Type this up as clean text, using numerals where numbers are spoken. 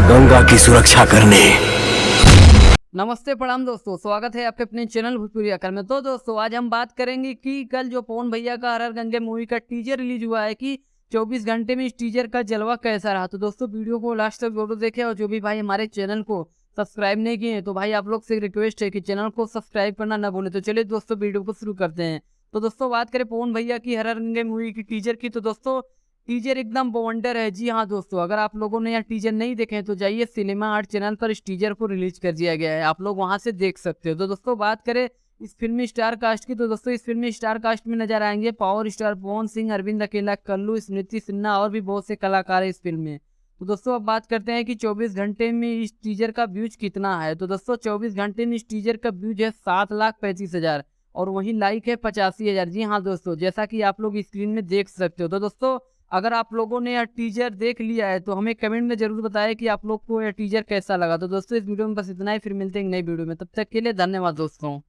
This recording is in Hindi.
गंगा की सुरक्षा करने। नमस्ते प्रणाम दोस्तों, स्वागत है आपके अपने चैनल भोजपुरी अकल में। तो दोस्तों आज हम बात करेंगे कि कल जो पवन भैया का हर हर गंगे मूवी का टीजर रिलीज हुआ है कि 24 घंटे में इस टीजर का जलवा कैसा रहा। तो दोस्तों वीडियो को लास्ट तक जरूर देखें, और जो भी भाई हमारे चैनल को सब्सक्राइब नहीं किए तो भाई आप लोग से रिक्वेस्ट है कि चैनल को सब्सक्राइब करना ना भूलें। तो चलिए दोस्तों वीडियो को शुरू करते हैं। तो दोस्तों बात करें पवन भैया की हर हर गंगे मूवी की टीजर की, तो दोस्तों टीजर एकदम बवंडर है। जी हाँ दोस्तों, अगर आप लोगों ने यह टीजर नहीं देखे तो जाइए सिनेमा आर्ट चैनल पर इस टीजर को रिलीज कर दिया गया है, आप लोग वहां से देख सकते हो। तो दोस्तों बात करें इस फिल्मी स्टार कास्ट की, तो दोस्तों इस फिल्मी स्टार कास्ट में नजर आएंगे पावर स्टार पवन सिंह, अरविंद अकेला, कल्लू, स्मृति सिन्हा और भी बहुत से कलाकार है इस फिल्म में। तो दोस्तों अब बात करते हैं कि 24 घंटे में इस टीजर का व्यूज कितना है। तो दोस्तों 24 घंटे में इस टीजर का व्यूज है 7,35,000 और वहीं लाइक है 85,000। जी हाँ दोस्तों, जैसा कि आप लोग स्क्रीन में देख सकते हो। तो दोस्तों अगर आप लोगों ने यह टीजर देख लिया है तो हमें कमेंट में जरूर बताएं कि आप लोग को यह टीजर कैसा लगा। तो दोस्तों इस वीडियो में बस इतना ही, फिर मिलते हैं एक नई वीडियो में, तब तक के लिए धन्यवाद दोस्तों।